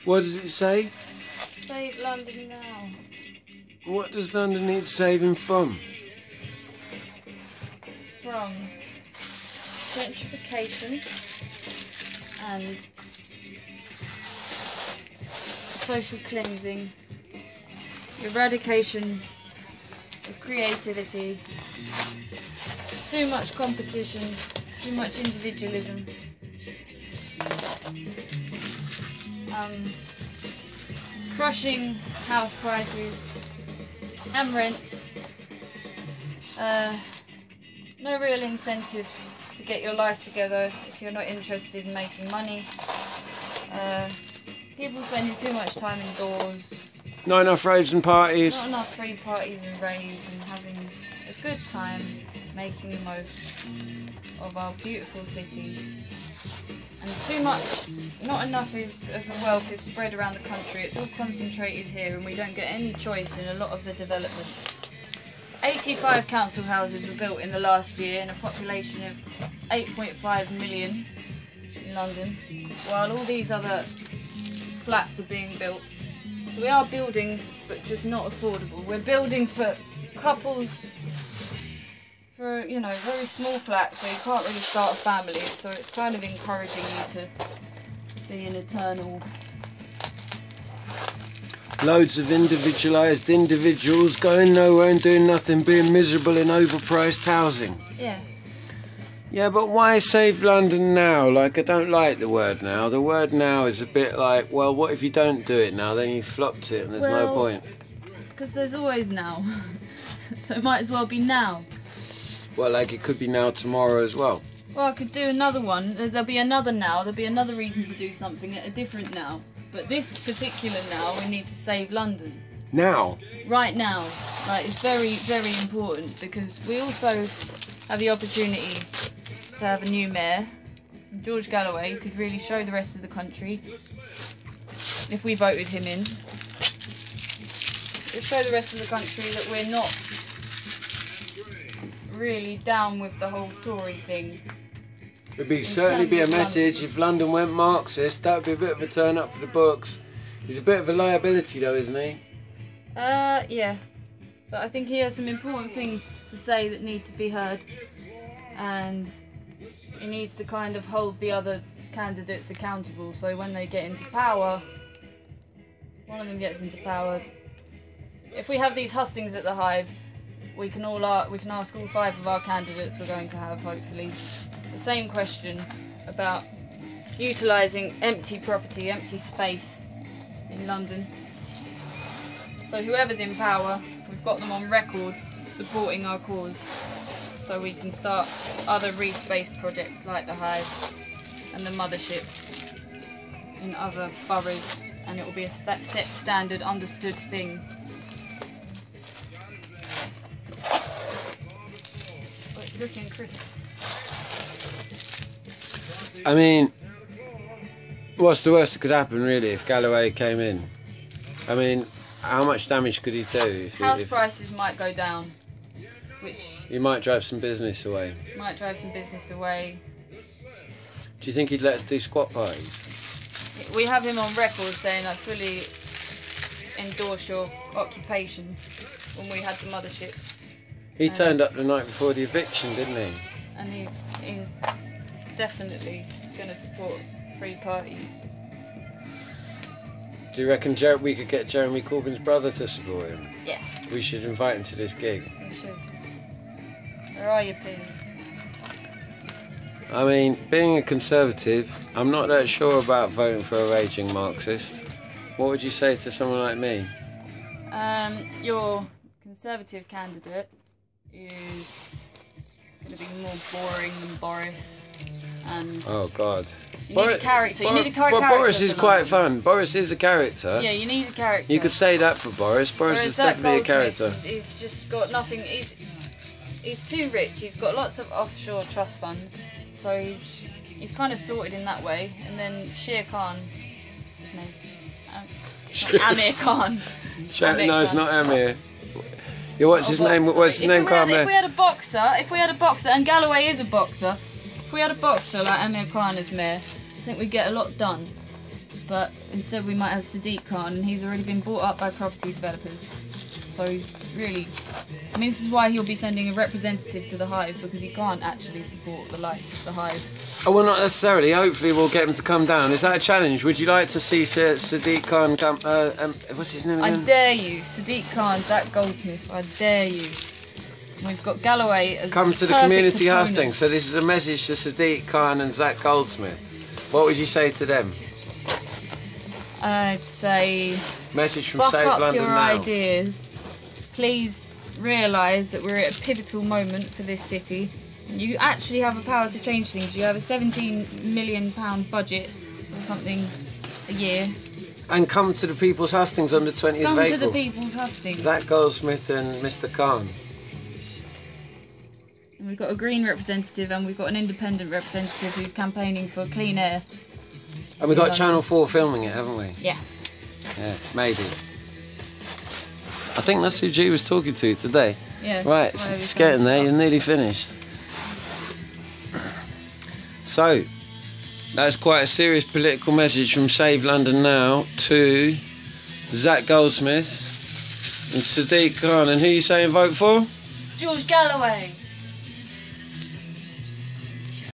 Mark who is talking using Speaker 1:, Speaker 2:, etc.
Speaker 1: What does it say?
Speaker 2: Save London now.
Speaker 1: What does London need saving from?
Speaker 2: From gentrification and social cleansing, eradication of creativity, too much competition, too much individualism, crushing house prices and rents, no real incentive to get your life together if you're not interested in making money, people spending too much time indoors,
Speaker 1: Not enough raves and parties.
Speaker 2: not enough free parties and raves and having a good time making the most of our beautiful city. And too much, not enough of the wealth is spread around the country. It's all concentrated here and we don't get any choice in a lot of the developments. 85 council houses were built in the last year in a population of 8.5 million in London, while all these other flats are being built. So we are building, but just not affordable. We're building for couples, for, you know, very small flats where you can't really start a family, so it's kind of encouraging you to be an eternal...
Speaker 1: Loads of individualised individuals going nowhere and doing nothing, being miserable in overpriced housing.
Speaker 2: Yeah.
Speaker 1: Yeah, but why save London now? Like, I don't like the word now. The word now is a bit like, well, what if you don't do it now? Then you flopped it and there's no point.
Speaker 2: Because there's always now. So it might as well be now.
Speaker 1: Well, like, it could be now tomorrow as well.
Speaker 2: Well, I could do another one. There'll be another now. There'll be another reason to do something at a different now. But this particular now, we need to save London.
Speaker 1: Now?
Speaker 2: Right now. Like, it's very, very important because we also have the opportunity to have a new mayor, George Galloway, who could really show the rest of the country, if we voted him in, show the rest of the country that we're not really down with the whole Tory thing.
Speaker 1: It'd certainly be a message if London went Marxist. That would be a bit of a turn up for the books. He's a bit of a liability though, isn't he?
Speaker 2: Yeah. But I think he has some important things to say that need to be heard. And he needs to kind of hold the other candidates accountable, so when they get into power, one of them gets into power. If we have these hustings at the Hive, we can ask all 5 of our candidates we're going to have, hopefully, the same question about utilising empty property, empty space in London. So whoever's in power, we've got them on record supporting our cause, so we can start other re-space projects like the Hive and the Mothership in other boroughs, and it will be a set standard, understood thing. Oh, it's looking crisp.
Speaker 1: I mean, what's the worst that could happen really if Galloway came in? I mean, how much damage could he do?
Speaker 2: House prices might go down, which...
Speaker 1: He might drive some business away.
Speaker 2: Might drive some business away.
Speaker 1: Do you think he'd let us do squat parties?
Speaker 2: We have him on record saying, I fully endorse your occupation, when we had the Mothership.
Speaker 1: He turned up the night before the eviction, didn't he?
Speaker 2: And he's definitely going to support free parties.
Speaker 1: Do you reckon we could get Jeremy Corbyn's brother to support him?
Speaker 2: Yes.
Speaker 1: We should invite him to this gig.
Speaker 2: We should. Where are you, please?
Speaker 1: I mean, being a Conservative, I'm not that sure about voting for a raging Marxist. What would you say to someone like me?
Speaker 2: Your Conservative candidate is going to be more boring than Boris. And
Speaker 1: oh God!
Speaker 2: You need a character. You need a character.
Speaker 1: But Boris is quite fun. Boris is a character.
Speaker 2: Yeah, you need a character.
Speaker 1: You could say that for Boris. Boris is definitely a character.
Speaker 2: He's just got nothing. He's too rich. He's got lots of offshore trust funds, so he's kind of sorted in that way. And then Shere Khan, what's his name? Amir Khan.
Speaker 1: No, it's not Amir. Yeah, what's his name? What's his name?
Speaker 2: If we had a boxer, and Galloway is a boxer. If we had a boxer like Amir Khan as mayor, I think we'd get a lot done. but instead we might have Sadiq Khan, and he's already been bought up by property developers. So he's really... I mean, this is why he'll be sending a representative to the Hive, because he can't actually support the Hive.
Speaker 1: Oh, well, not necessarily. Hopefully we'll get him to come down. Is that a challenge? Would you like to see Sadiq Khan come... what's his name again?
Speaker 2: I dare you. Sadiq Khan, Zach Goldsmith, I dare you. We've got Galloway as
Speaker 1: come to the community
Speaker 2: opponent.
Speaker 1: hustings. So this is a message to Sadiq Khan and Zach Goldsmith. What would you say to them?
Speaker 2: I'd say...
Speaker 1: Message from
Speaker 2: fuck
Speaker 1: Save
Speaker 2: up
Speaker 1: London
Speaker 2: your
Speaker 1: Now.
Speaker 2: ideas. Please realise that we're at a pivotal moment for this city. You actually have the power to change things. You have a £17 million budget or something a year.
Speaker 1: And come to the People's Hustings on the 20th
Speaker 2: Come
Speaker 1: of
Speaker 2: to
Speaker 1: April.
Speaker 2: the People's Hustings.
Speaker 1: Zach Goldsmith and Mr. Khan.
Speaker 2: And we've got a Green representative and we've got an independent representative who's campaigning for clean air.
Speaker 1: And we've got Channel 4 filming it, haven't we?
Speaker 2: Yeah.
Speaker 1: Yeah, maybe. I think that's who G was talking to today.
Speaker 2: Yeah.
Speaker 1: Right, it's getting there, you're nearly finished. So, that's quite a serious political message from Save London Now to Zach Goldsmith and Sadiq Khan. And who are you saying vote for?
Speaker 2: George Galloway.